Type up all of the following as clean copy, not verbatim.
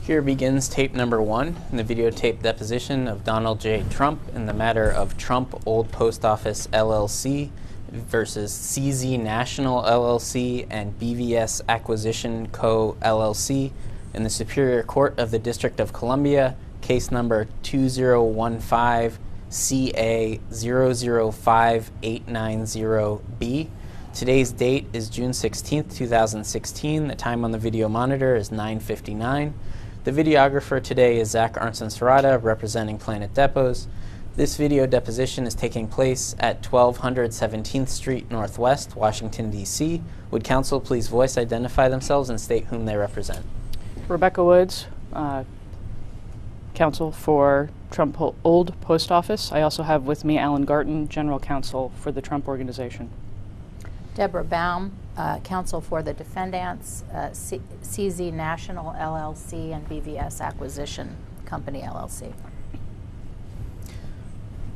Here begins tape number 1 in the videotape deposition of Donald J. Trump in the matter of Trump Old Post Office LLC versus CZ National LLC and BVS Acquisition Co. LLC in the Superior Court of the District of Columbia, case number 2015 CA 005890B. Today's date is June 16th, 2016. The time on the video monitor is 9:59. The videographer today is Zach Arnson-Serrata, representing Planet Depots. This video deposition is taking place at 1200 17th Street Northwest, Washington, D.C. Would counsel please voice identify themselves and state whom they represent? Rebecca Woods, counsel for Trump Old Post Office. I also have with me Alan Garton, general counsel for the Trump Organization. Deborah Baum, counsel for the defendants, CZ National LLC and BVS Acquisition Company LLC.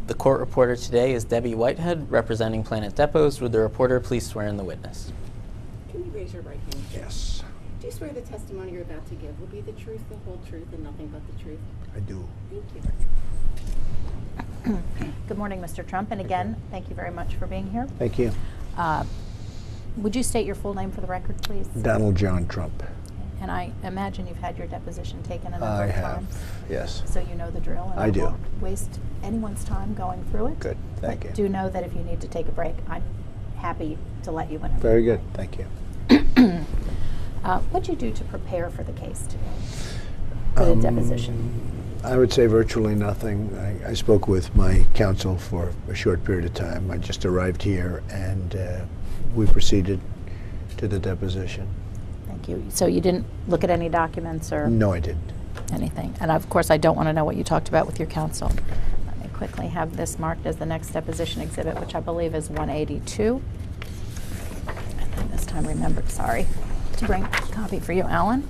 The court reporter today is Debbie Whitehead, representing Planet Depots. Would the reporter please swear in the witness? Can you raise your right hand? Yes, Do you swear the testimony you're about to give will be the truth, the whole truth, and nothing but the truth? I do. Thank you. Good morning, Mr. Trump, and again, thank you very much for being here. Thank you. Would you state your full name for the record, please? Donald John Trump. And I imagine you've had your deposition taken a number I of have, times. yes. So you know the drill, and I do. won't waste anyone's time going through it. Good, thank But you. do know that if you need to take a break, I'm happy to let you whenever. Very good, thank you. What did you do to prepare for the case today, for the deposition? I would say virtually nothing. I spoke with my counsel for a short period of time. I just arrived here and we proceeded to the deposition. Thank you. So you didn't look at any documents or No, I didn't. anything? And of course, I don't want to know what you talked about with your counsel. Let me quickly have this marked as the next deposition exhibit, which I believe is 182. And then this time remembered, sorry, to bring a copy for you, Alan.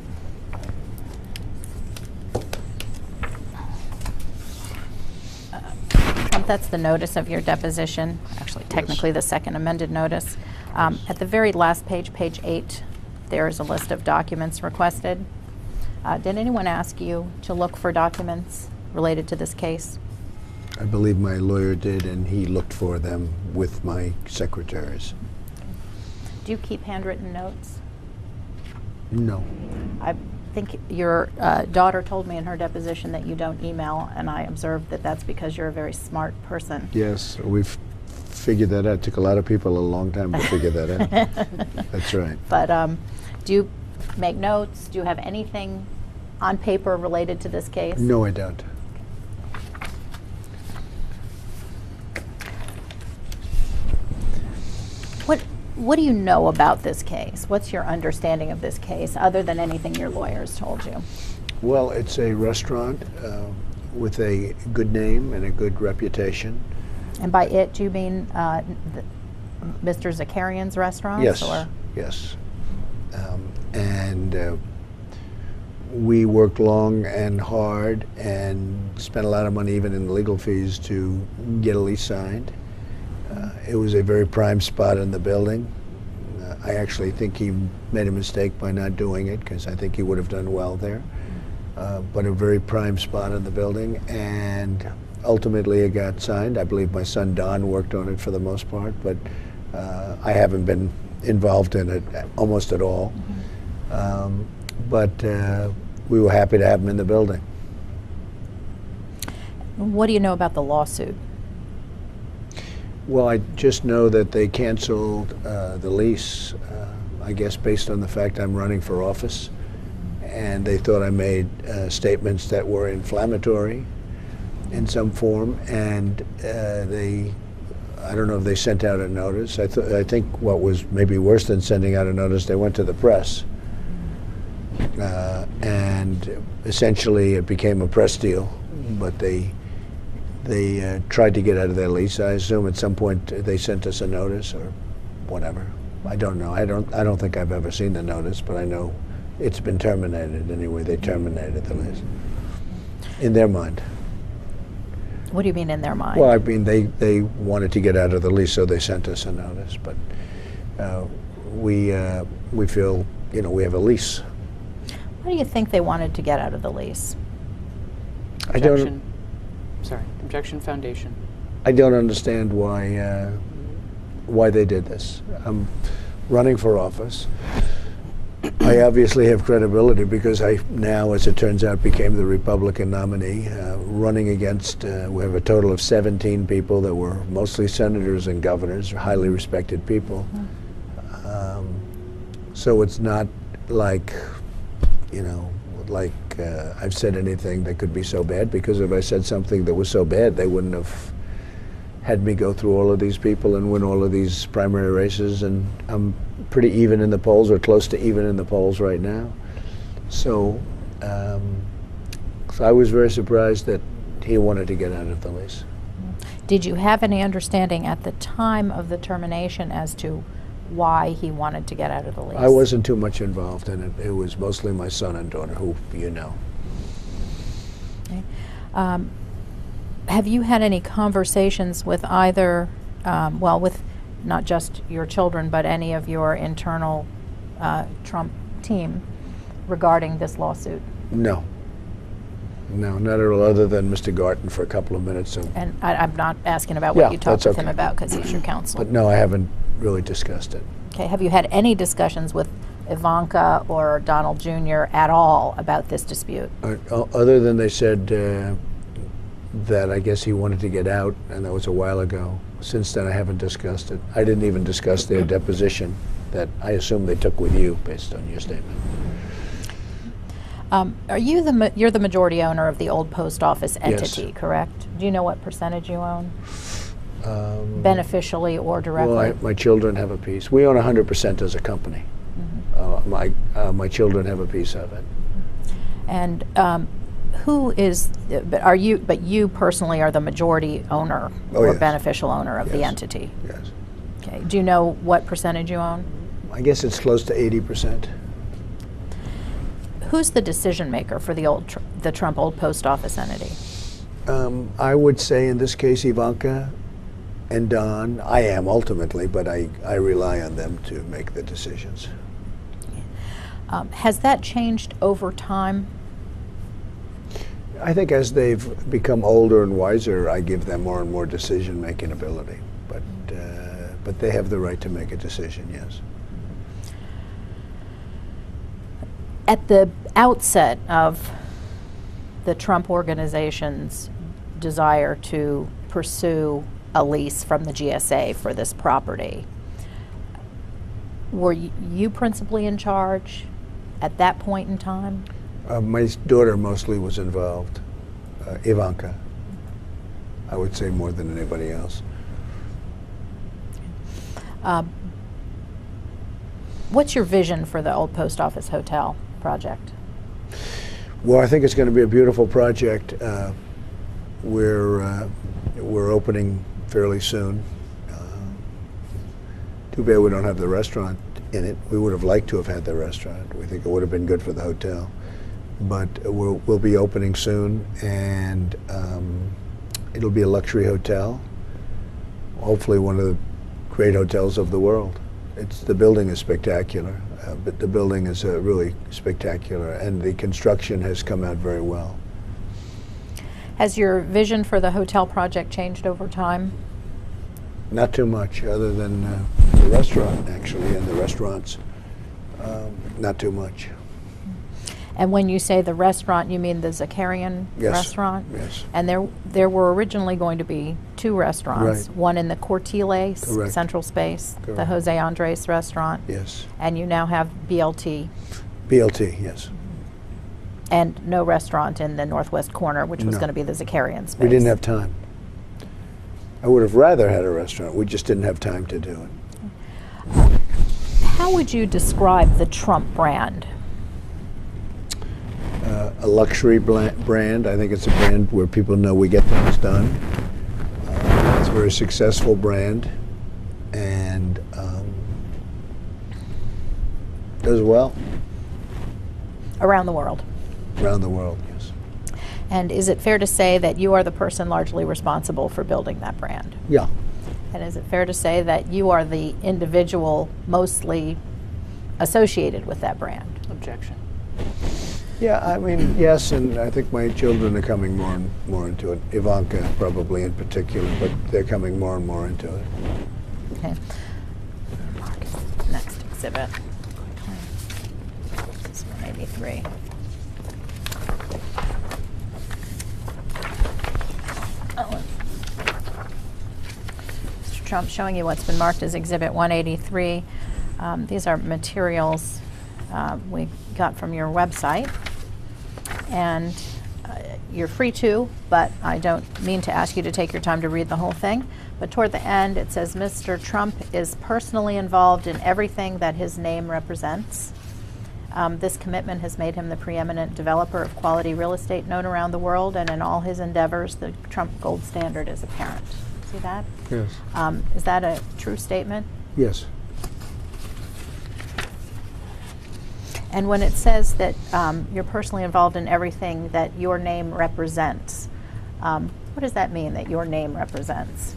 Trump, that's the notice of your deposition, actually technically the second amended notice. At the very last page, page 8, there is a list of documents requested. Did anyone ask you to look for documents related to this case? I believe my lawyer did, and he looked for them with my secretaries. Do you keep handwritten notes? No. I think your daughter told me in her deposition that you don't email, and I observed that that's because you're a very smart person. Yes, we've figured that out. It took a lot of people a long time to figure that out. That's right. But do you make notes? Do you have anything on paper related to this case? No, I don't. What do you know about this case? What's your understanding of this case, other than anything your lawyers told you? Well, it's a restaurant with a good name and a good reputation. And by it, do you mean Mr. Zakarian's restaurants? Yes, Or? yes. We worked long and hard and spent a lot of money, even in legal fees, to get a lease signed. It was a very prime spot in the building. I actually think he made a mistake by not doing it, because I think he would have done well there. But a very prime spot in the building, and ultimately it got signed. I believe my son Don worked on it for the most part, but I haven't been involved in it almost at all. But we were happy to have him in the building. What do you know about the lawsuit? Well, I just know that they canceled the lease, I guess based on the fact I'm running for office, and they thought I made statements that were inflammatory in some form, and I don't know if they sent out a notice. I think what was maybe worse than sending out a notice, they went to the press, and essentially it became a press deal, but they tried to get out of their lease. I assume at some point they sent us a notice or whatever. I don't know. I don't think I've ever seen the notice, but I know it's been terminated anyway. They terminated the lease in their mind. What do you mean in their mind? Well, I mean they wanted to get out of the lease, so they sent us a notice. But we feel, we have a lease. What do you think they wanted to get out of the lease? Objection. Sorry, objection foundation. I don't understand why they did this. I'm running for office. I obviously have credibility because I now, as it turns out, became the Republican nominee, running against, we have a total of 17 people that were mostly senators and governors, highly respected people. So it's not like, you know, like I've said anything that could be so bad, because if I said something that was so bad, they wouldn't have had me go through all of these people and win all of these primary races, and I'm pretty even in the polls, or close to even in the polls right now. So, so I was very surprised that he wanted to get out of the lease. Did you have any understanding at the time of the termination as to why he wanted to get out of the lease? I wasn't too much involved in it. It was mostly my son and daughter, who you know. Okay. Have you had any conversations with either, well, with not just your children, but any of your internal Trump team regarding this lawsuit? No. No, not at all, other than Mr. Garten for a couple of minutes. So. And I'm not asking about what Yeah, you talked with that's him okay. about, because he's your counsel. But no, I haven't really discussed it. Okay. Have you had any discussions with Ivanka or Donald Jr. at all about this dispute? Other than they said that I guess he wanted to get out, and that was a while ago. Since then, I haven't discussed it. I didn't even discuss their deposition that I assume they took with you, based on your statement. Are you you're the majority owner of the old post office entity, Yes. correct? Do you know what percentage you own? Beneficially or directly? Well, my children have a piece. We own 100% as a company. My children have a piece of it. And who is? But you personally are the majority owner Oh, or yes. beneficial owner of the Yes. entity. Yes. Okay. Do you know what percentage you own? I guess it's close to 80%. Who's the decision maker for the Trump Old Post Office entity? I would say in this case Ivanka and Don. I am ultimately, but I rely on them to make the decisions. Has that changed over time? I think as they've become older and wiser, I give them more and more decision-making ability. But they have the right to make a decision, yes. At the outset of the Trump organization's desire to pursue a lease from the GSA for this property, were you principally in charge at that point in time? My daughter mostly was involved, Ivanka. I would say more than anybody else. What's your vision for the Old Post Office Hotel project? Well, I think it's going to be a beautiful project. We're opening fairly soon. Too bad we don't have the restaurant in it. We would have liked to have had the restaurant. We think it would have been good for the hotel. But we'll be opening soon, and it'll be a luxury hotel. Hopefully one of the great hotels of the world. The building is spectacular, but the building is really spectacular, and the construction has come out very well. Has your vision for the hotel project changed over time? Not too much, other than the restaurant, actually, and the restaurants. Not too much. And when you say the restaurant, you mean the Zakarian Yes. restaurant? Yes. And there were originally going to be two restaurants, Right. one in the Cortile Correct. Central Space, the Correct. Jose Andres restaurant, Yes. and you now have BLT, BLT, yes. and no restaurant in the northwest corner, which was No. going to be the Zakarian space. We didn't have time. I would have rather had a restaurant. We just didn't have time to do it. How would you describe the Trump brand? A luxury brand. I think it's a brand where people know we get things done. It's a very successful brand, and does well Around the world. around the world, yes. And is it fair to say that you are the person largely responsible for building that brand? Yeah. And is it fair to say that you are the individual mostly associated with that brand? Objection. Yeah, I mean, yes, and I think my children are coming more and more into it. Ivanka probably in particular, but they're coming more and more into it. Okay. Next exhibit. This is 183. Mr. Trump, showing you what's been marked as Exhibit 183. These are materials we got from your website, and you're free to, but I don't mean to ask you to take your time to read the whole thing. But toward the end, it says, Mr. Trump is personally involved in everything that his name represents. This commitment has made him the preeminent developer of quality real estate known around the world, and in all his endeavors, the Trump gold standard is apparent. See that? Yes. Is that a true statement? Yes. And when it says that you're personally involved in everything that your name represents, what does that mean, that your name represents?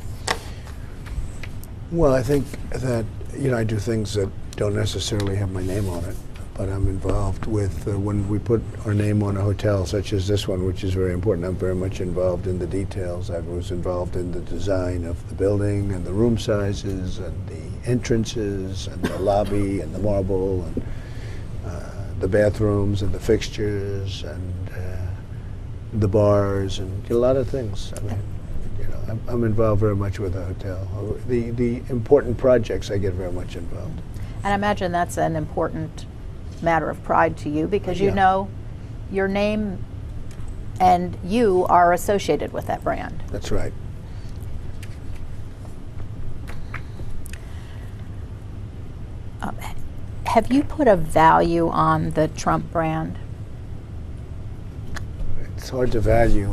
Well, I think that, you know, I do things that don't necessarily have my name on it, but I'm involved with, when we put our name on a hotel, such as this one, which is very important, I'm very much involved in the details. I was involved in the design of the building and the room sizes and the entrances and the lobby and the marble and the bathrooms and the fixtures and the bars and a lot of things. I mean, you know, I'm involved very much with the hotel. The important projects, I get very much involved. And I imagine that's an important matter of pride to you, because you Yeah. know your name and you are associated with that brand. That's right. Have you put a value on the Trump brand? It's hard to value.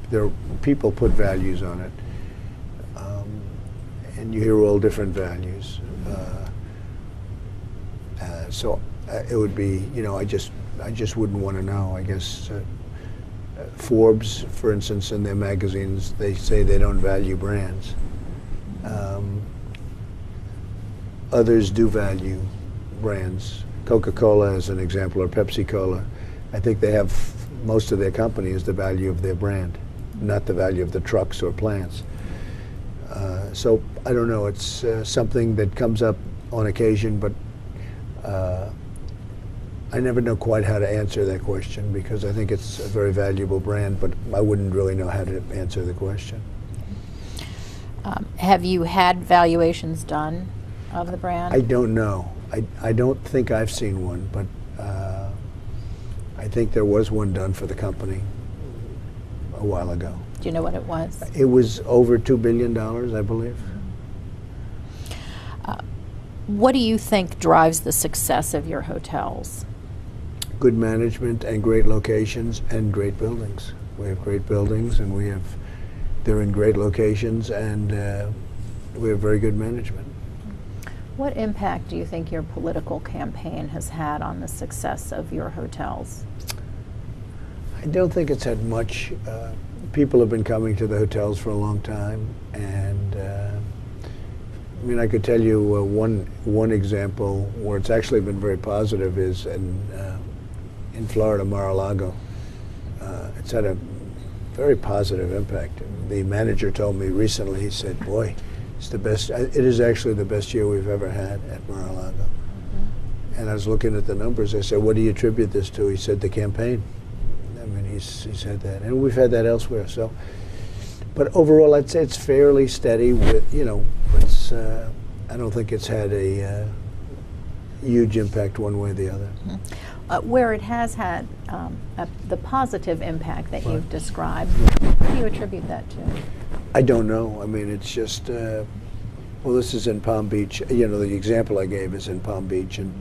There people put values on it, and you hear all different values. So it would be, you know, I just wouldn't want to know. I guess Forbes, for instance, in their magazines, they say they don't value brands. Others do value brands. Coca-Cola, as an example, or Pepsi-Cola. I think they have, most of their company is the value of their brand, not the value of the trucks or plants. So I don't know. It's something that comes up on occasion, but I never know quite how to answer that question, because I think it's a very valuable brand, but I wouldn't really know how to answer the question. Have you had valuations done of the brand? I don't know. I don't think I've seen one, but I think there was one done for the company a while ago. Do you know what it was? It was over $2 billion, I believe. What do you think drives the success of your hotels? Good management and great locations and great buildings. We have great buildings, and they're in great locations, and we have very good management. What impact do you think your political campaign has had on the success of your hotels? I don't think it's had much. People have been coming to the hotels for a long time, and I mean, I could tell you one example where it's actually been very positive is in Florida, Mar-a-Lago. It's had a very positive impact. The manager told me recently, he said, boy, it's the best, it is actually the best year we've ever had at Mar-a-Lago. Mm-hmm. And I was looking at the numbers. I said, what do you attribute this to? He said, the campaign. I mean, he said that. And we've had that elsewhere. So, but overall, I'd say it's fairly steady with, you know, it's, I don't think it's had a huge impact one way or the other. Mm-hmm. Where it has had the positive impact that you've described, Yeah. what do you attribute that to? I don't know. I mean, it's just, well, this is in Palm Beach. You know, the example I gave is in Palm Beach, and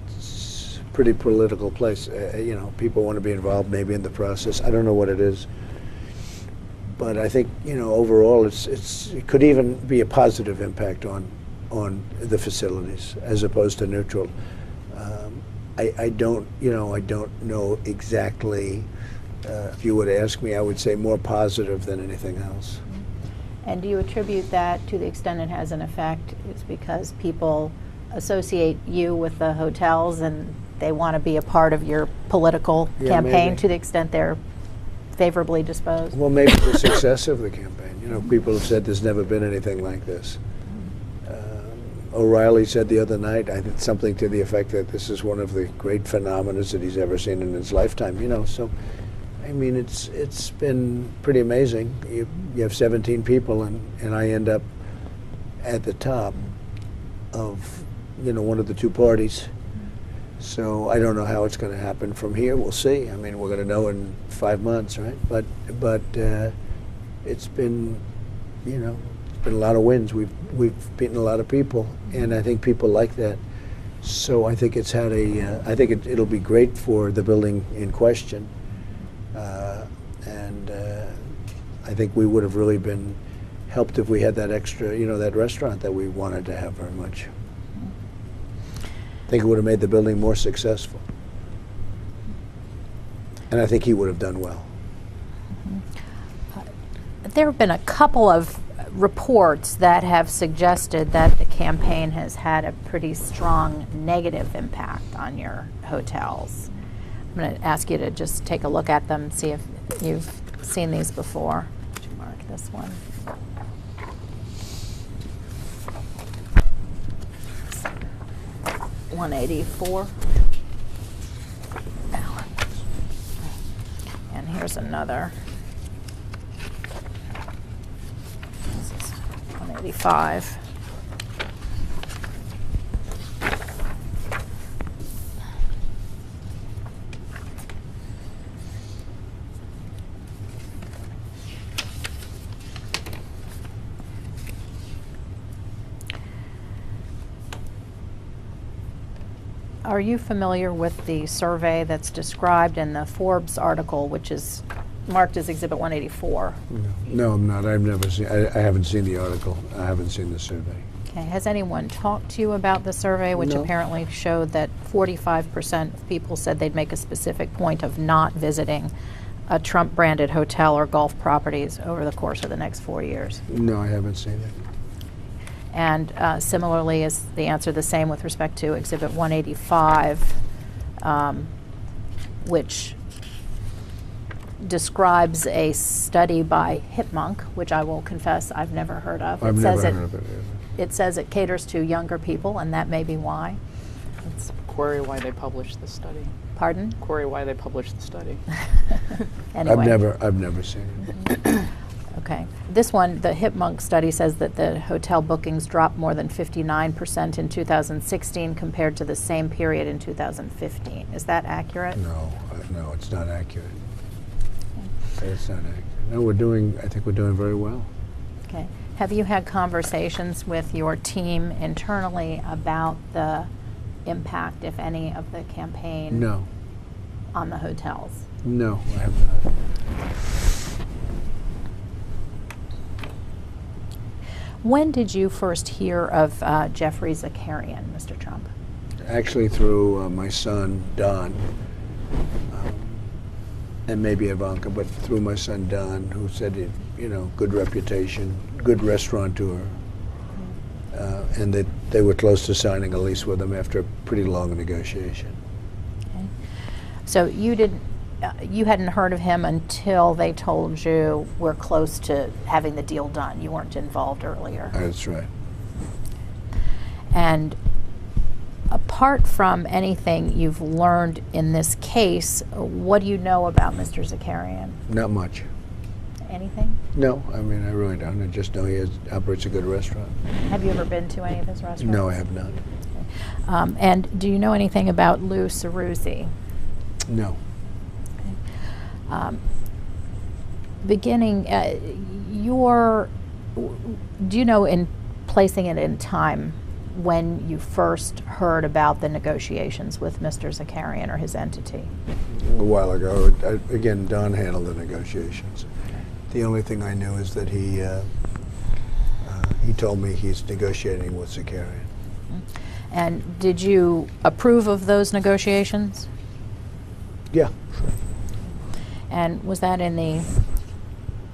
it's a pretty political place. You know, people want to be involved maybe in the process. I don't know what it is. But I think, you know, overall, it could even be a positive impact on the facilities as opposed to neutral. I don't know exactly. If you were to ask me, I would say more positive than anything else. And do you attribute that, to the extent it has an effect, it's because people associate you with the hotels and they want to be a part of your political Yeah, campaign maybe. to the extent they're favorably disposed? Well, maybe the success of the campaign. You know, people have said there's never been anything like this. O'Reilly said the other night, I think something to the effect that this is one of the great phenomena that he's ever seen in his lifetime. You know, so I mean, it's been pretty amazing. You have 17 people, and I end up at the top of, you know, one of the two parties. So I don't know how it's going to happen from here. We'll see. I mean, we're going to know in 5 months, right? But it's been, you know, it's been a lot of wins. We've beaten a lot of people, and I think people like that. So I think it's had a. I think it'll be great for the building in question, and I think we would have really been helped if we had that extra, you know, that restaurant that we wanted to have very much. I think it would have made the building more successful. And I think he would have done well. There have been a couple of reports that have suggested that the campaign has had a pretty strong negative impact on your hotels. I'm going to ask you to just take a look at them, see if you've seen these before. Did you mark this one? 184. And here's another. This is 185. Are you familiar with the survey that's described in the Forbes article, which is marked as Exhibit 184? No, I'm not. I've never seen. I haven't seen the article. I haven't seen the survey. Okay. Has anyone talked to you about the survey, which No. apparently showed that 45% of people said they'd make a specific point of not visiting a Trump-branded hotel or golf properties over the course of the next 4 years? No, I haven't seen it. And similarly, is the answer the same with respect to Exhibit 185, which describes a study by Hipmunk, which I will confess I've never heard of. I've never heard of it either. It says it caters to younger people, and that may be why. Query why they published the study. Pardon? Query why they published the study. Anyway. I've never seen it. Okay. This one, the Hipmunk study, says that the hotel bookings dropped more than 59% in 2016 compared to the same period in 2015. Is that accurate? No, no, it's not accurate. It's not accurate. No, I think we're doing very well. Okay. Have you had conversations with your team internally about the impact, if any, of the campaign No, on the hotels? no, I have not. When did you first hear of Jeffrey Zakarian, Mr. Trump? Actually, through my son, Don, and maybe Ivanka, but through my son, Don, who said, you know, good reputation, good restaurateur, and that they were close to signing a lease with him after a pretty long negotiation. Okay. So you hadn't heard of him until they told you we're close to having the deal done. You weren't involved earlier. That's right. And apart from anything you've learned in this case, what do you know about Mr. Zakarian? Not much. Anything? No, I mean, I really don't. I just know he operates a good restaurant. Have you ever been to any of his restaurants? No, I have not. And do you know anything about Lou Ceruzzi? No. Beginning, do you know, in placing it in time, when you first heard about the negotiations with Mr. Zakarian or his entity? A while ago. Again, Don handled the negotiations. The only thing I knew is that he told me he's negotiating with Zakarian. And did you approve of those negotiations? Yeah, sure. And was that in the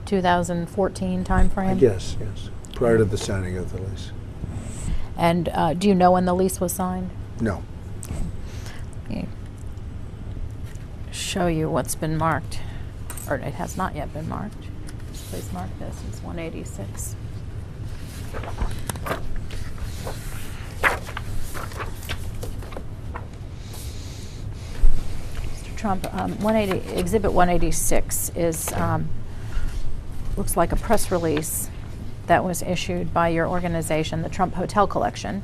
2014 timeframe? Yes, yes. Prior to the signing of the lease. And do you know when the lease was signed? No. Okay. show you what's been marked, or it has not yet been marked. Please mark this, it's 186. Mr. Trump, Exhibit 186 is, looks like a press release that was issued by your organization, the Trump Hotel Collection,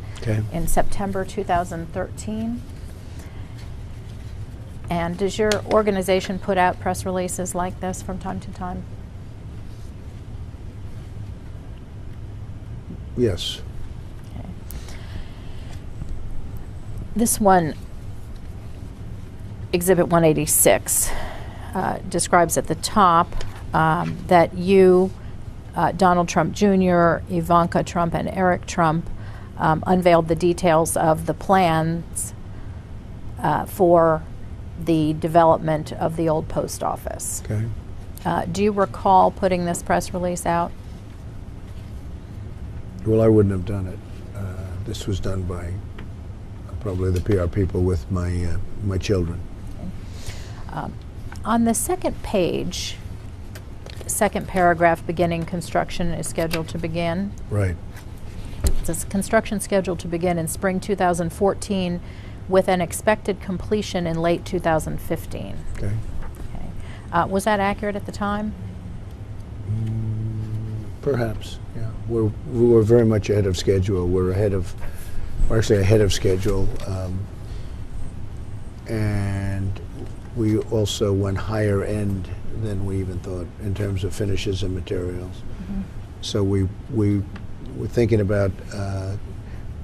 in September 2013. And does your organization put out press releases like this from time to time? Yes. Okay. This one, Exhibit 186, describes at the top that you, Donald Trump Jr., Ivanka Trump, and Eric Trump unveiled the details of the plans for the development of the old post office. Okay. Do you recall putting this press release out? Well, I wouldn't have done it. This was done by probably the PR people with my my children. Okay. On the second page, second paragraph, beginning construction is scheduled to begin. Right. It says construction scheduled to begin in spring 2014 with an expected completion in late 2015. Okay. Okay. Was that accurate at the time? Perhaps, yeah. We were very much ahead of schedule. We're ahead of schedule, and we also went higher end than we even thought in terms of finishes and materials. Mm-hmm. So we were thinking about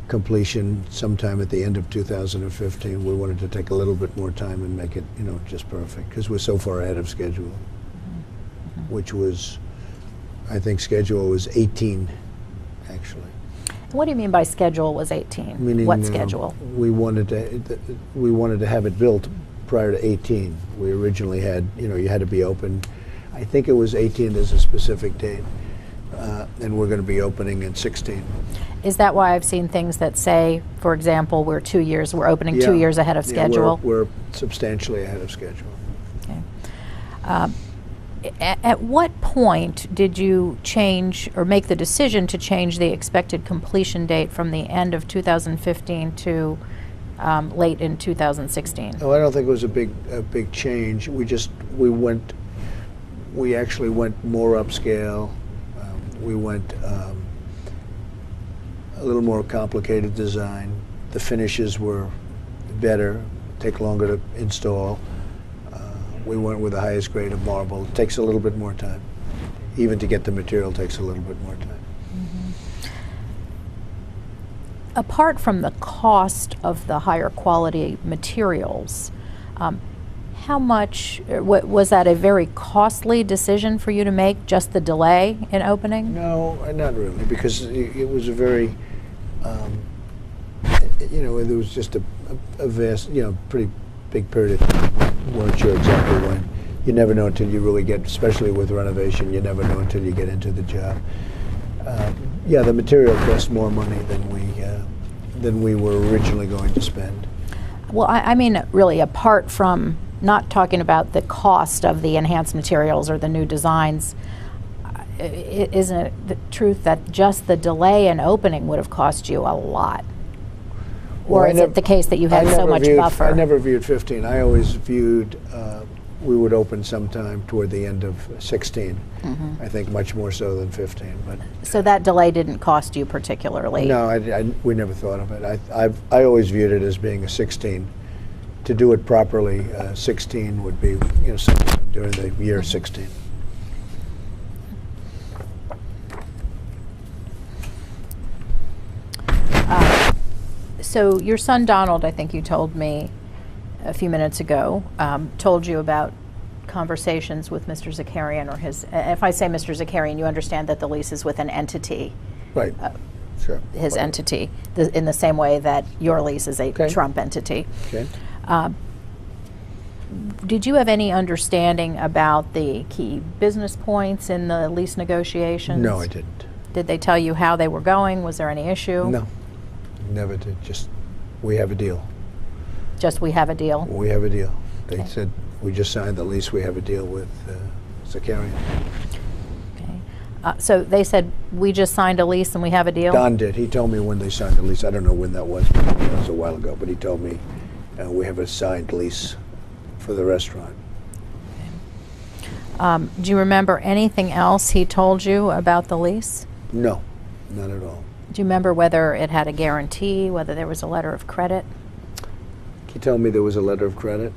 completion sometime at the end of 2015. We wanted to take a little bit more time and make it, just perfect, because we're so far ahead of schedule, Mm-hmm. which was, I think schedule was 18, actually. What do you mean by schedule was 18? Meaning, what schedule? We wanted to have it built prior to 18. We originally had, you had to be open. I think it was 18 as a specific date, and we're going to be opening in 16. Is that why I've seen things that say, for example, we're opening 2 years ahead of schedule? We're substantially ahead of schedule. Okay. At what point did you change or make the decision to change the expected completion date from the end of 2015 to late in 2016? Oh, I don't think it was a big change. We actually went more upscale. We went a little more complicated design. The finishes were better, take longer to install. We went with the highest grade of marble. It takes a little bit more time. Even to get the material takes a little bit more time. Mm-hmm. Apart from the cost of the higher quality materials, how much, was that a very costly decision for you to make, just the delay in opening? No, not really, because it was a very, there was just a vast, pretty big period of time. We weren't sure exactly when. You never know until you really get, especially with renovation, you never know until you get into the job. Yeah, the material costs more money than we were originally going to spend. Well, I mean, really, apart from not talking about the cost of the enhanced materials or the new designs, isn't it the truth that just the delay in opening would have cost you a lot? Or is it the case that you had so much buffer? I never viewed 15. I always viewed we would open sometime toward the end of 16. Mm-hmm. I think much more so than 15. But so that delay didn't cost you particularly? No, we never thought of it. I always viewed it as being a 16. To do it properly, 16 would be sometime during the year 16. So your son Donald, I think you told me a few minutes ago, told you about conversations with Mr. Zakarian, or his, if I say Mr. Zakarian, you understand that the lease is with an entity. Right, sure. His entity, in the same way that your lease is a Trump entity. Okay. Did you have any understanding about the key business points in the lease negotiations? No, I didn't. Did they tell you how they were going? Was there any issue? No, never did. Just, we have a deal. Just, we have a deal? We have a deal. They said, We just signed the lease. We have a deal with Zakarian. Okay. So they said, we just signed a lease and we have a deal? Don did. He told me when they signed the lease. I don't know when that was, but it was a while ago. But he told me we have a signed lease for the restaurant. Do you remember anything else he told you about the lease? No, not at all. Do you remember whether it had a guarantee, whether there was a letter of credit? He told me there was a letter of credit.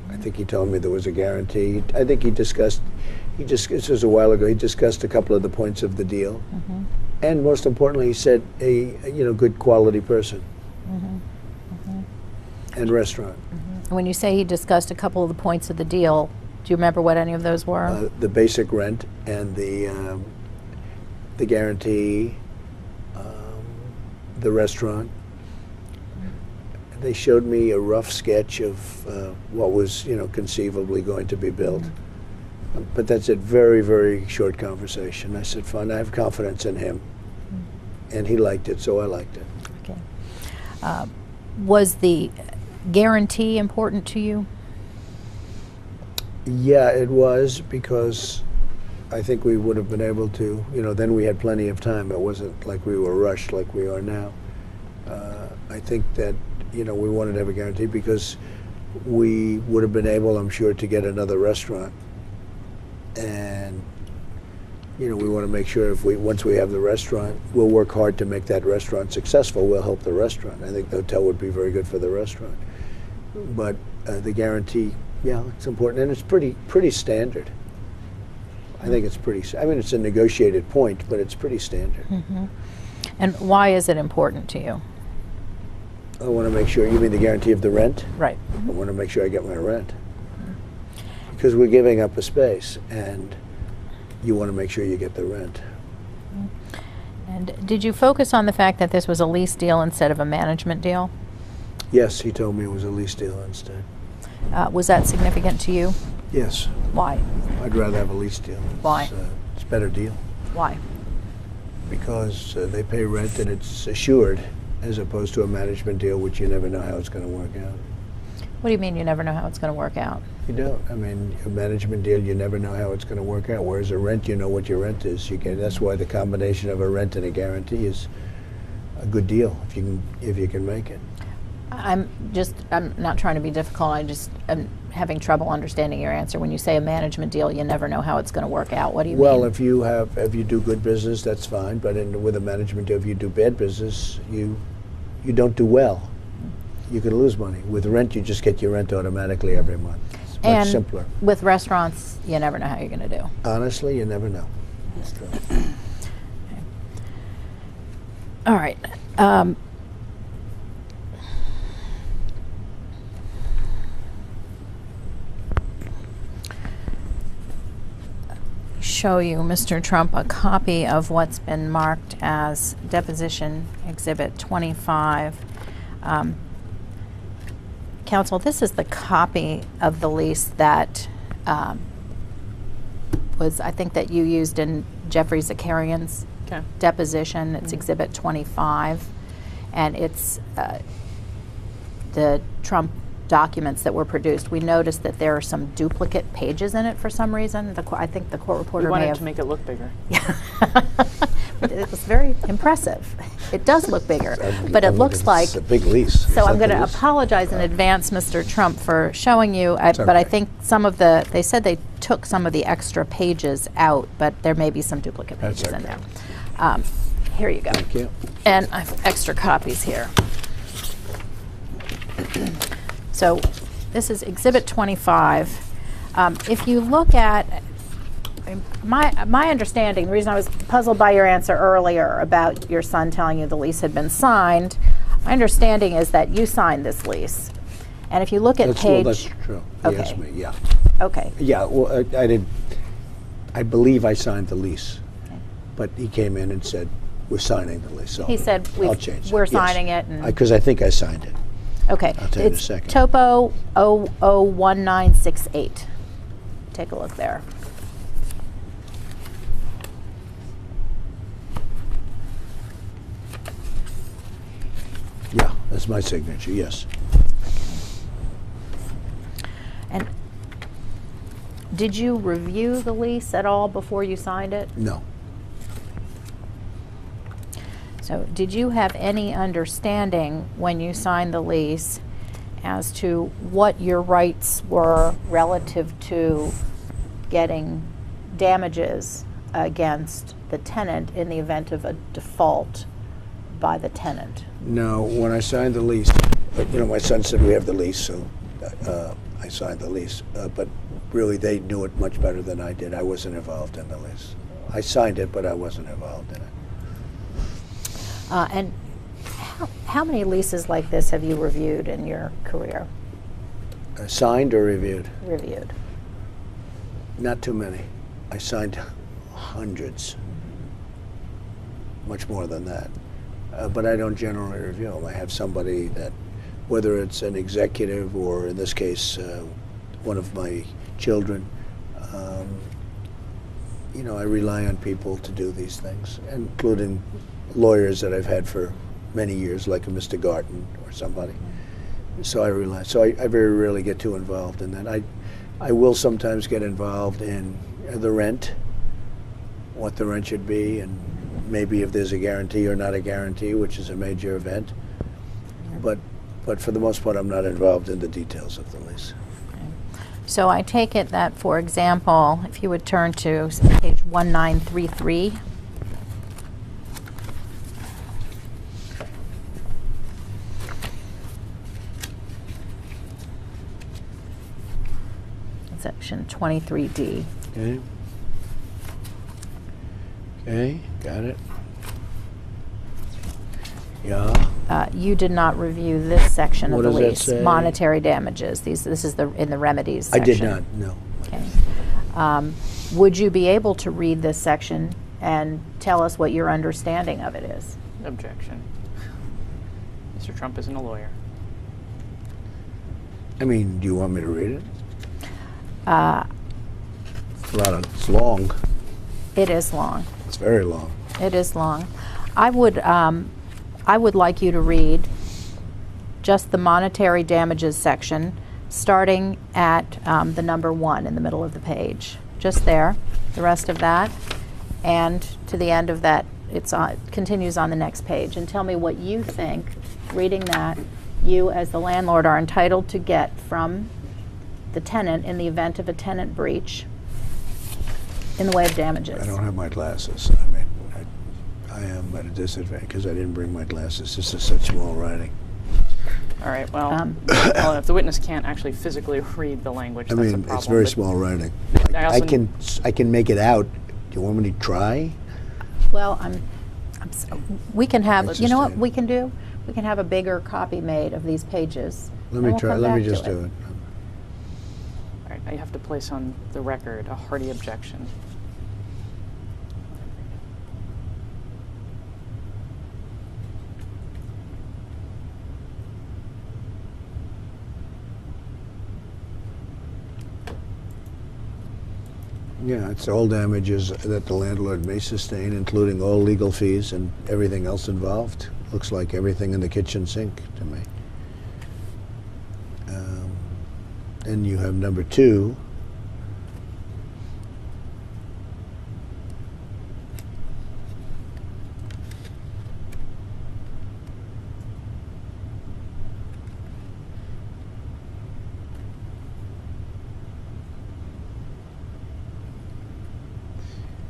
I think he told me there was a guarantee. I think this was a while ago, he discussed a couple of the points of the deal. Mm-hmm. And most importantly, he said a good quality person. Mm-hmm. Mm-hmm. And restaurant. Mm-hmm. When you say he discussed a couple of the points of the deal, do you remember what any of those were? The basic rent and the guarantee, the restaurant. They showed me a rough sketch of what was, conceivably going to be built. But that's a very, very short conversation. I said, fine, I have confidence in him. And he liked it, so I liked it. Okay. Was the guarantee important to you? Yeah, it was, because I think we would have been able to, then we had plenty of time. It wasn't like we were rushed like we are now. I think that, we wanted to have a guarantee because we would have been able, I'm sure, to get another restaurant. And, we want to make sure once we have the restaurant, we'll work hard to make that restaurant successful. We'll help the restaurant. I think the hotel would be very good for the restaurant. But the guarantee, yeah, it's important, and it's pretty standard. I think it's it's a negotiated point, but it's pretty standard. Mm-hmm. And why is it important to you? I want to make sure, you mean the guarantee of the rent? Right. I want to make sure I get my rent. Because we're giving up a space, and you want to make sure you get the rent. And did you focus on the fact that this was a lease deal instead of a management deal? Yes, he told me it was a lease deal instead. Was that significant to you? Yes. Why? I'd rather have a lease deal. Why? It's a better deal. Why? Because they pay rent and it's assured, as opposed to a management deal, which you never know how it's going to work out. What do you mean you never know how it's going to work out? You don't. A management deal, you never know how it's going to work out. Whereas a rent, you know what your rent is. That's why the combination of a rent and a guarantee is a good deal if you can make it. I'm not trying to be difficult. I'm having trouble understanding your answer. When you say a management deal, you never know how it's going to work out. What do you mean? Well, if you do good business, that's fine. But with a management deal, if you do bad business, you don't do well. You can lose money. With rent, you just get your rent automatically every month. It's much simpler. With restaurants, you never know how you're going to do. Honestly, you never know. That's true. Okay. All right. Show you, Mr. Trump, a copy of what's been marked as Deposition Exhibit 25. Counsel, this is the copy of the lease that I think that you used in Jeffrey Zakarian's deposition. It's Exhibit 25, and it's the Trump documents that were produced. We noticed that there are some duplicate pages in it for some reason. I think the court reporter may have to make it look bigger. Yeah. It was very impressive. It does look bigger, but it looks like it's a big lease. So I'm going to apologize in advance, Mr. Trump, for showing you. But I think they said they took some of the extra pages out, but there may be some duplicate pages in there. Here you go. Thank you. And I have extra copies here. So this is Exhibit 25. If you look at my understanding, the reason I was puzzled by your answer earlier about your son telling you the lease had been signed, my understanding is that you signed this lease. And if you look at page... Well, that's true. He asked me, yeah. Okay. Yeah, well, I believe I signed the lease. Okay. But he came in and said, we're signing the lease. So he said, I'll change we're it. signing it. Because I think I signed it. Okay. I'll tell you in a second. Topo 001968. Take a look there. Yeah, that's my signature, yes. And Did you review the lease at all before you signed it? No. So did you have any understanding when you signed the lease as to what your rights were relative to getting damages against the tenant in the event of a default by the tenant? No, when I signed the lease, my son said we have the lease, so I signed the lease. But really, they knew it much better than I did. I wasn't involved in the lease. I signed it, but I wasn't involved in it. And how many leases like this have you reviewed in your career? Signed or reviewed? Reviewed. Not too many. I signed hundreds, much more than that. But I don't generally review them. I have somebody that, whether it's an executive or in this case, one of my children, I rely on people to do these things, including lawyers that I've had for many years, like a Mr. Garten or somebody. So I rely. So I very rarely get too involved in that. I will sometimes get involved in the rent, what the rent should be, and maybe if there's a guarantee or not a guarantee, which is a major event. But for the most part, I'm not involved in the details of the lease. So I take it that, for example, if you would turn to page 1933. Section 23D. Okay. Okay, got it. Yeah. You did not review this section What of the does that lease. say? Monetary damages. This is in the remedies I section. did not, no. Okay. Would you be able to read this section and tell us what your understanding of it is? Objection. Mr. Trump isn't a lawyer. I mean, do you want me to read it? It's long. It is long. It's very long. It is long. I would like you to read just the monetary damages section, starting at the number 1 in the middle of the page. Just there. The rest of that, and to the end of that, it continues on the next page. And tell me what you think, reading that, you as the landlord are entitled to get from the tenant in the event of a tenant breach in the way of damages. I don't have my glasses. I mean, I am at a disadvantage because I didn't bring my glasses. This is such small writing. All right, well, well, if the witness can't actually physically read the language, I that's a mean, problem. it's very but small writing. I I also- can make it out. Do you want me to try? Well, we can have, Let's you know just what do it. we can do? We can have a bigger copy made of these pages. Let and me we'll try. come Let me back to just do it. All right, I have to place on the record a hearty objection. Yeah, it's all damages that the landlord may sustain, including all legal fees and everything else involved. Looks like everything in the kitchen sink to me. Then you have number 2.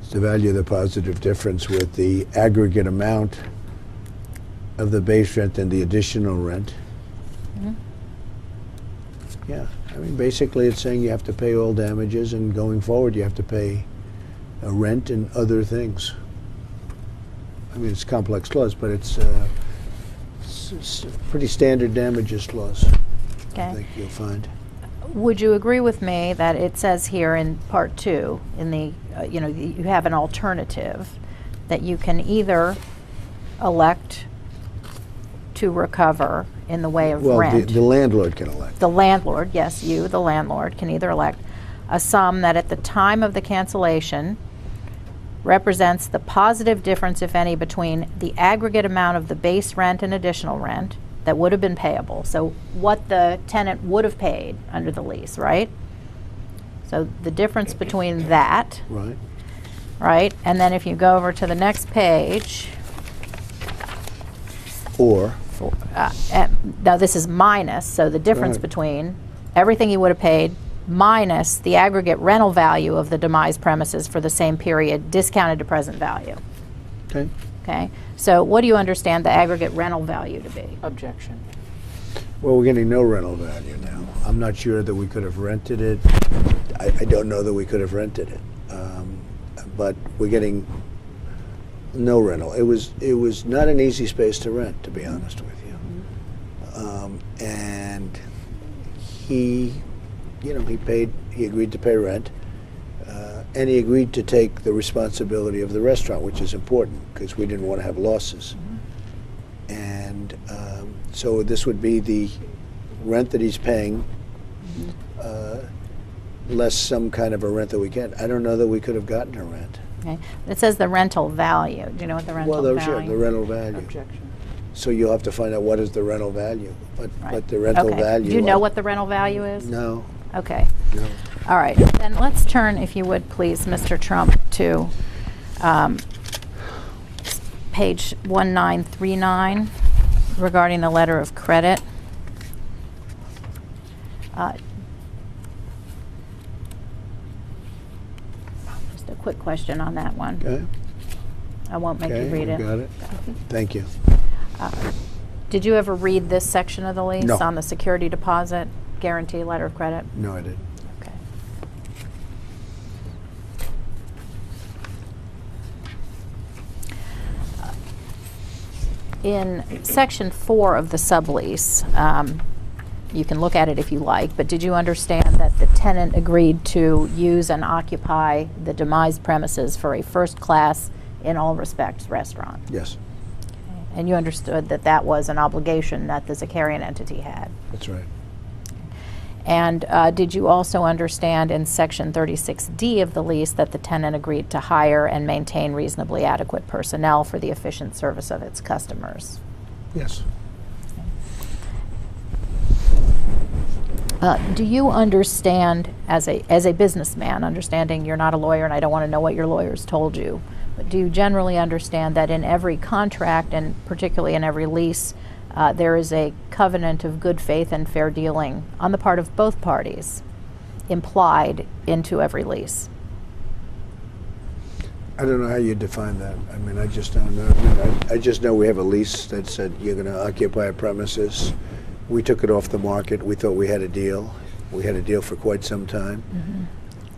It's the value of the positive difference with the aggregate amount of the base rent and the additional rent. Mhm. Yeah, I mean, basically it's saying you have to pay all damages, and going forward you have to pay rent and other things. I mean, it's a complex clause, but it's a pretty standard damages clause, I Okay. think you'll find. Would you agree with me that it says here in part 2, in the, you have an alternative, that you can either elect to recover in the way of Well, rent? the landlord can elect. The landlord, yes, you, the landlord, can either elect a sum that at the time of the cancellation represents the positive difference, if any, between the aggregate amount of the base rent and additional rent that would have been payable. So what the tenant would have paid under the lease, right? So the difference between that, Right. right? And then if you go over to the next page, Or, now this is minus, so the difference Right. between everything you would have paid minus the aggregate rental value of the demised premises for the same period, discounted to present value. okay. Okay? So what do you understand the aggregate rental value to be? Objection. Well, we're getting no rental value now. I'm not sure that we could have rented it. I don't know that we could have rented it. But we're getting no rental. It was not an easy space to rent, to be honest with you. And he agreed to pay rent, and he agreed to take the responsibility of the restaurant, which is important because we didn't want to have losses. And so this would be the rent that he's paying, less some kind of a rent that we get. I don't know that we could have gotten a rent. Okay? It says the rental value. Do you know what the rental value? Sure, the rental value. Objection. So you'll have to find out what is the rental value. But Right. the rental Okay. value. Do you know what the rental value is? No, Okay. no. All right. Then let's turn, if you would please, Mr. Trump, to page 1939 regarding the letter of credit. Just a quick question on that one. Okay. I won't make Okay, you read we it. got it. Thank you. Did you ever read this section of the lease No. on the security deposit guarantee letter of credit? No, I didn't. Okay. In section 4 of the sublease, you can look at it if you like, but did you understand that the tenant agreed to use and occupy the demised premises for a first-class, in all respects, restaurant? Yes, And you understood that that was an obligation that the Zakarian entity had? that's right. And did you also understand in section 36D of the lease that the tenant agreed to hire and maintain reasonably adequate personnel for the efficient service of its customers? Yes. Do you understand, as a businessman, understanding you're not a lawyer and I don't want to know what your lawyers told you, but do you generally understand that in every contract, and particularly in every lease, there is a covenant of good faith and fair dealing on the part of both parties implied into every lease? I don't know how you define that. I mean, I just don't know. I mean, I just know we have a lease that said you're going to occupy a premises. We took it off the market. We thought we had a deal. We had a deal for quite some time.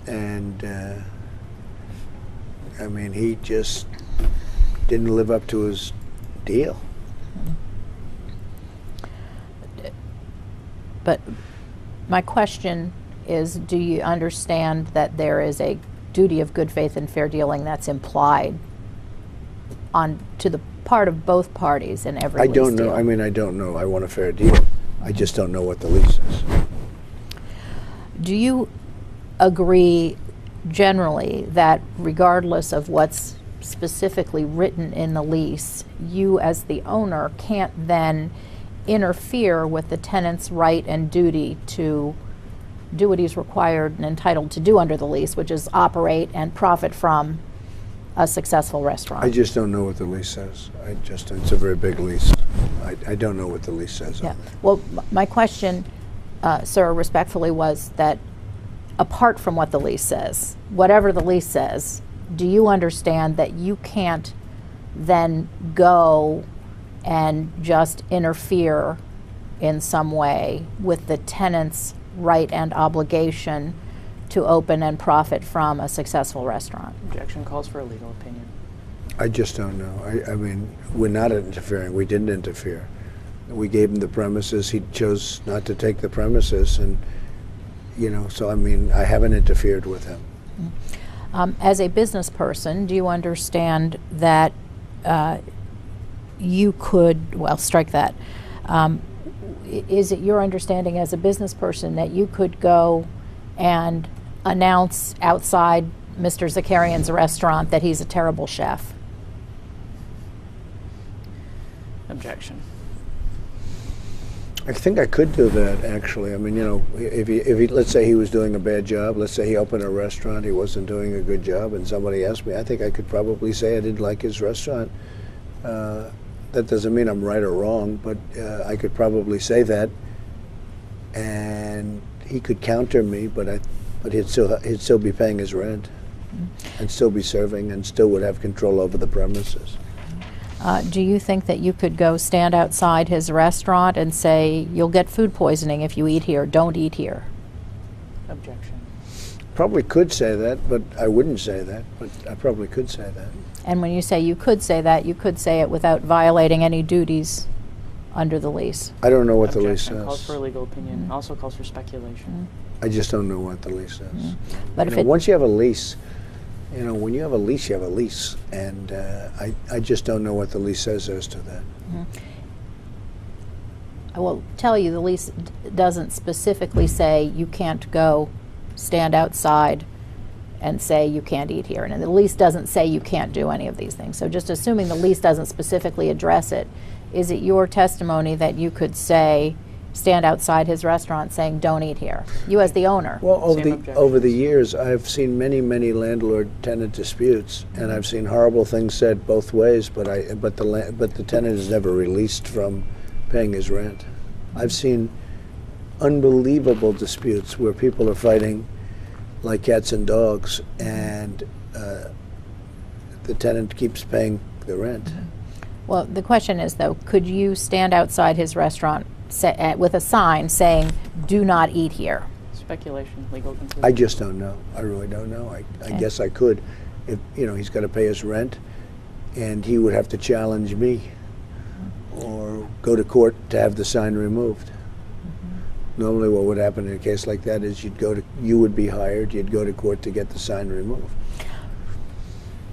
And, I mean, he just didn't live up to his deal. But my question is, do you understand that there is a duty of good faith and fair dealing that's implied on to the part of both parties in every lease don't know. deal? I mean, I don't know. I want a fair deal. I just don't know what the lease is. Do you agree generally that regardless of what's specifically written in the lease, you as the owner can't then interfere with the tenant's right and duty to do what he's required and entitled to do under the lease, which is operate and profit from a successful restaurant? I just don't know what the lease says. It's a very big lease. I don't know what the lease says Yeah. on it. Well, my question, sir, respectfully, was that apart from what the lease says, whatever the lease says, do you understand that you can't then go and just interfere in some way with the tenant's right and obligation to open and profit from a successful restaurant? Objection calls for a legal opinion. I just don't know. I mean, we're not interfering. We didn't interfere. We gave him the premises. He chose not to take the premises, and so I mean, I haven't interfered with him. As a business person, do you understand that you could, well, strike that. Is it your understanding as a business person that you could go and announce outside Mr. Zakarian's restaurant that he's a terrible chef? Objection. I think I could do that, actually. I mean, you know, if he, let's say he was doing a bad job, let's say he opened a restaurant, he wasn't doing a good job, and somebody asked me, I think I could probably say I didn't like his restaurant. That doesn't mean I'm right or wrong, but I could probably say that, and he could counter me, but he'd still be paying his rent, and still be serving, and still would have control over the premises. Do you think that you could go stand outside his restaurant and say, you'll get food poisoning if you eat here, don't eat here? Objection. Probably could say that, but I wouldn't say that, but I probably could say that. And when you say you could say that, you could say it without violating any duties under the lease. I don't know what the lease Objection. Calls says. for a legal opinion. Also calls for speculation. I just don't know what the lease says. But You if know, it, once you have a lease, you know, when you have a lease, you have a lease, and I just don't know what the lease says as to that. I will tell you, the lease doesn't specifically say you can't go stand outside and say you can't eat here. And the lease doesn't say you can't do any of these things. So just assuming the lease doesn't specifically address it, is it your testimony that you could say, stand outside his restaurant saying don't eat here? You as the owner. Well, Same objection. over the years, I've seen many, many landlord-tenant disputes, and I've seen horrible things said both ways. But the tenant is never released from paying his rent. I've seen unbelievable disputes where people are fighting like cats and dogs, and the tenant keeps paying the rent. Well, the question is, though, could you stand outside his restaurant with a sign saying, do not eat here? Speculation, legal conclusion. I just don't know. I really don't know. I guess I could. If, you know, he's got to pay his rent, and he would have to challenge me or go to court to have the sign removed. Normally what would happen in a case like that is you would be hired, you'd go to court to get the sign removed.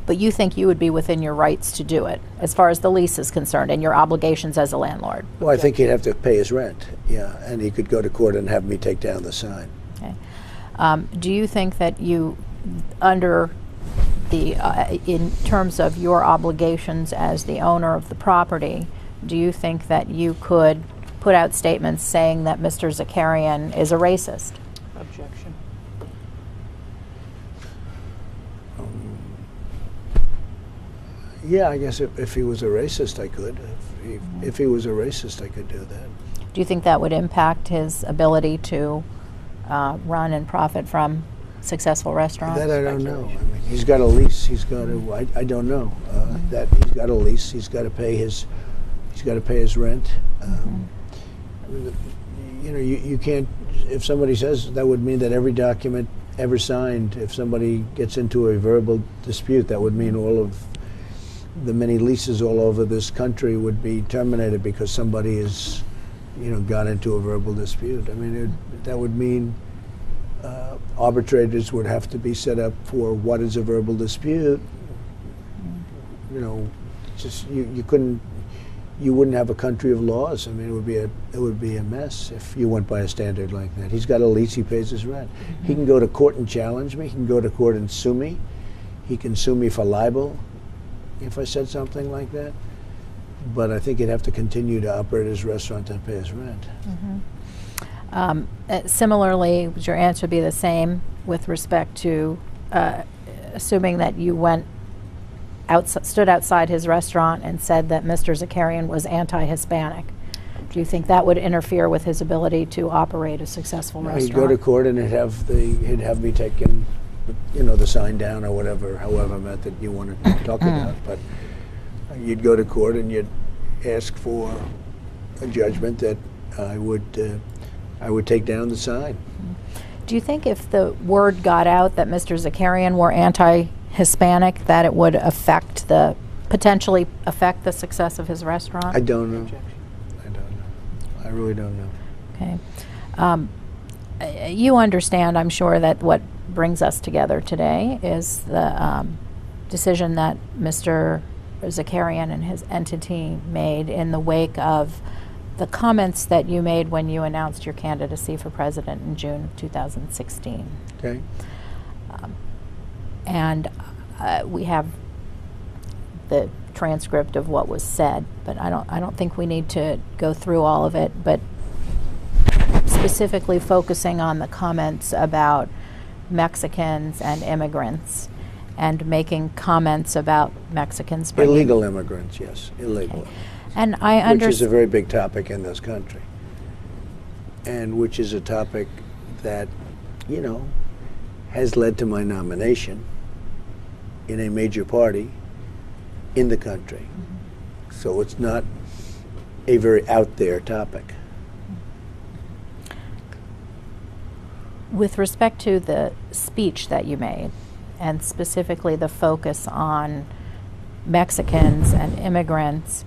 But you think you would be within your rights to do it, as far as the lease is concerned, and your obligations as a landlord? Well, I think he'd have to pay his rent, yeah, and he could go to court and have me take down the sign. Okay. Do you think that you, under the, in terms of your obligations as the owner of the property, do you think that you could put out statements saying that Mr. Zakarian is a racist? Objection. Yeah, I guess if he was a racist, I could. If he was a racist, I could do that. Do you think that would impact his ability to run and profit from successful restaurants? That I don't know. I mean, he's got a lease. He's got to. I don't know. That he's got a lease. He's got to pay his. He's got to pay his rent. You know, you can't. If somebody says that, would mean that every document ever signed, if somebody gets into a verbal dispute, that would mean all of the many leases all over this country would be terminated because somebody has, you know, got into a verbal dispute. I mean, that would mean arbitrators would have to be set up for what is a verbal dispute. You know, just you couldn't. You wouldn't have a country of laws. I mean, it would be a mess if you went by a standard like that. He's got a lease. He pays his rent. He can go to court and challenge me. He can go to court and sue me. He can sue me for libel if I said something like that. But I think he'd have to continue to operate his restaurant and pay his rent. Similarly, would your answer be the same with respect to assuming that you stood outside his restaurant and said that Mr. Zakarian was anti-Hispanic? Do you think that would interfere with his ability to operate a successful restaurant? He'd go to court and he'd have me taking, you know, the sign down or however method you want to talk about. But you'd go to court and you'd ask for a judgment that I would take down the sign. Do you think if the word got out that Mr. Zakarian were anti-Hispanic, that it would potentially affect the success of his restaurant? I don't know. I don't know. I really don't know. Okay. You understand, I'm sure, that what brings us together today is the decision that Mr. Zakarian and his entity made in the wake of the comments that you made when you announced your candidacy for president in June of 2016. Okay. And we have the transcript of what was said, but I don't think we need to go through all of it. But specifically focusing on the comments about Mexicans and immigrants, and making comments about Mexicans bringing Illegal immigrants, yes, illegal. Okay. And I Which is a understand. very big topic in this country. And which is a topic that, you know, has led to my nomination in a major party in the country. So it's not a very out there topic. With respect to the speech that you made, and specifically the focus on Mexicans and immigrants,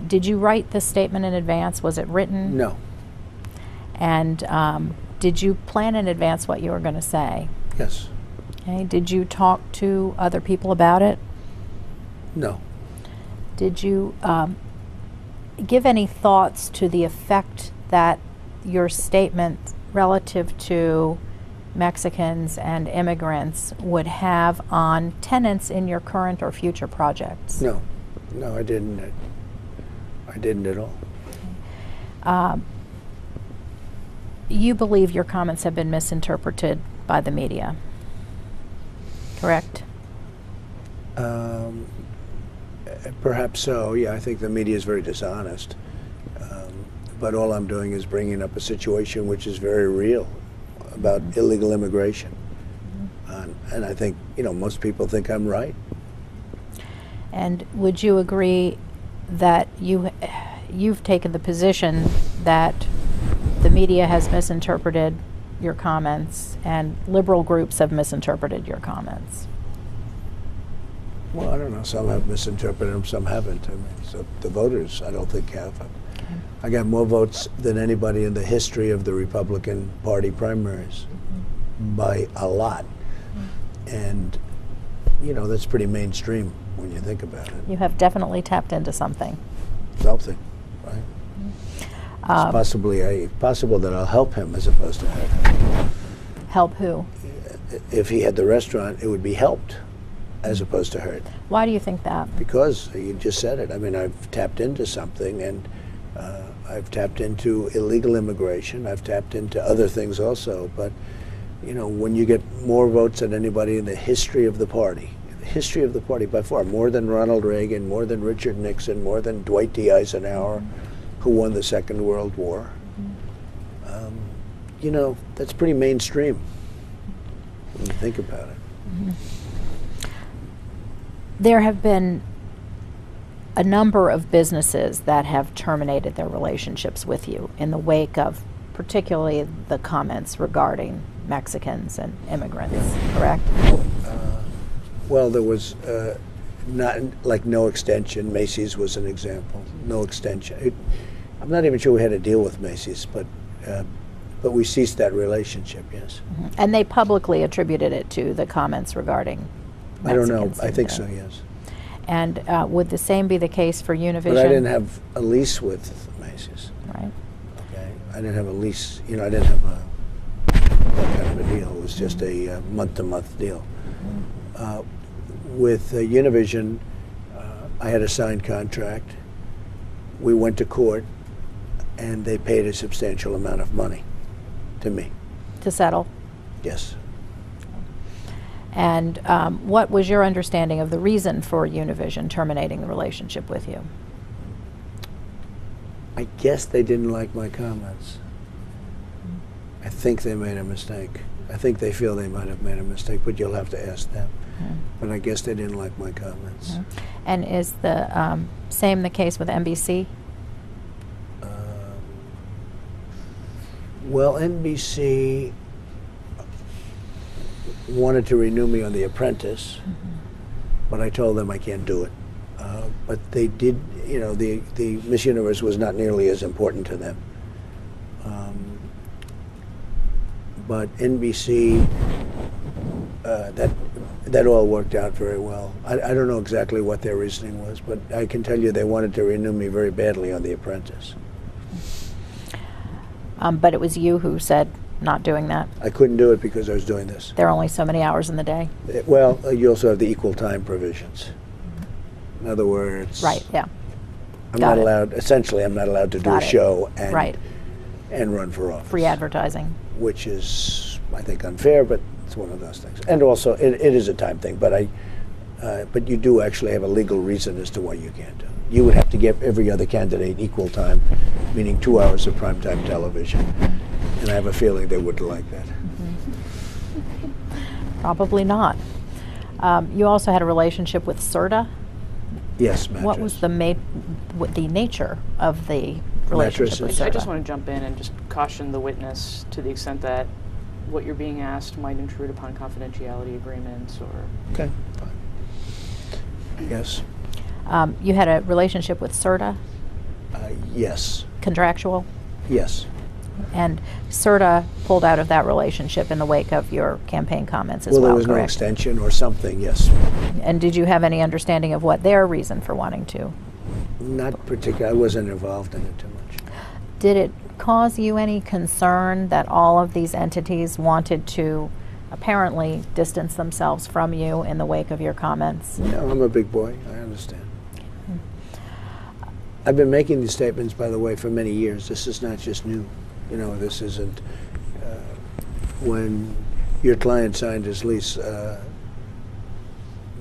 did you write this statement in advance? Was it written? No, And did you plan in advance what you were going to say? yes, Okay. Did you talk to other people about it? no. Did you give any thoughts to the effect that your statement relative to Mexicans and immigrants would have on tenants in your current or future projects? No, no, I didn't. I didn't at all. You believe your comments have been misinterpreted by the media, correct? Perhaps so, yeah. I think the media is very dishonest. But all I'm doing is bringing up a situation which is very real about illegal immigration. And I think, you know, most people think I'm right. And would you agree that you've taken the position that the media has misinterpreted your comments and liberal groups have misinterpreted your comments? Well, I don't know. Some have misinterpreted them, some haven't. I mean, so the voters, I don't think, have. I got more votes than anybody in the history of the Republican Party primaries, by a lot. And, you know, that's pretty mainstream when you think about it. You have definitely tapped into something. Something, right? It's possible that I'll help him as opposed to hurt him. Help who? If he had the restaurant, it would be helped as opposed to hurt. Why do you think that? Because you just said it. I mean, I've tapped into something, and I've tapped into illegal immigration. I've tapped into other things also. But, you know, when you get more votes than anybody in the history of the party by far, more than Ronald Reagan, more than Richard Nixon, more than Dwight D. Eisenhower, who won the Second World War, you know, that's pretty mainstream when you think about it. There have been a number of businesses that have terminated their relationships with you in the wake of particularly the comments regarding Mexicans and immigrants, correct? Well, there was not like no extension. Macy's was an example. No extension. I'm not even sure we had a deal with Macy's, but we ceased that relationship. Yes. And they publicly attributed it to the comments regarding Mexicans. I don't know. I and, think so. Yes. And would the same be the case for Univision? But I didn't have a lease with Macy's. Right. Okay. I didn't have a lease. You know, I didn't have that kind of a deal. It was just a month-to-month deal. With Univision, I had a signed contract. We went to court, and they paid a substantial amount of money to me. To settle? Yes. And what was your understanding of the reason for Univision terminating the relationship with you? I guess they didn't like my comments. I think they made a mistake. I think they feel they might have made a mistake, but you'll have to ask them. But I guess they didn't like my comments. And is the same the case with NBC? Well, NBC wanted to renew me on The Apprentice, but I told them I can't do it. But they did, you know, the Miss Universe was not nearly as important to them. But NBC, that all worked out very well. I don't know exactly what their reasoning was, but I can tell you they wanted to renew me very badly on The Apprentice. But it was you who said not doing that? I couldn't do it because I was doing this. There are only so many hours in the day? Well, you also have the equal time provisions. In other words, Right, yeah. I'm not allowed, essentially I'm not allowed to do a show and run for office. Free advertising. Which is, I think, unfair, but it's one of those things. And also, it is a time thing, but but you do actually have a legal reason as to why you can't do it. You would have to give every other candidate equal time, meaning 2 hours of primetime television. And I have a feeling they wouldn't like that. Probably not. You also had a relationship with CERTA. Yes, mattress. What was the nature of the relationship with Mattresses. CERTA? I just want to jump in and just caution the witness to the extent that what you're being asked might intrude upon confidentiality agreements or... Okay, fine. Yes. You had a relationship with CERTA, Yes. contractual, Yes. and CERTA pulled out of that relationship in the wake of your campaign comments as well, There was no correct? extension or something, yes. And did you have any understanding of what their reason for wanting to? Not particular. I wasn't involved in it too much. Did it cause you any concern that all of these entities wanted to apparently distance themselves from you in the wake of your comments? No, I'm a big boy. I understand. I've been making these statements, by the way, for many years. This is not just new. You know, this isn't... when your client signed his lease,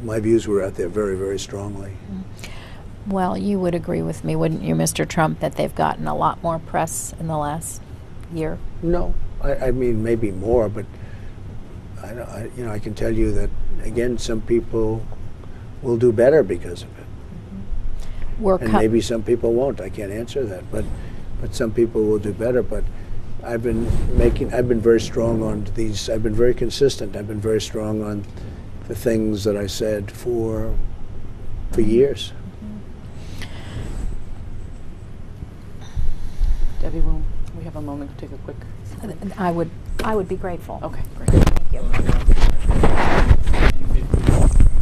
my views were out there very, very strongly. Well, you would agree with me, wouldn't you, Mr. Trump, that they've gotten a lot more press in the last year? No. I mean, maybe more, but I can tell you that, again, some people will do better because of it. And maybe some people won't. I can't answer that, but some people will do better. But I've been very strong on these. I've been very consistent. I've been very strong on the things that I said for years. Debbie, will we have a moment to take a quick... I would be grateful. Okay, great. Thank you.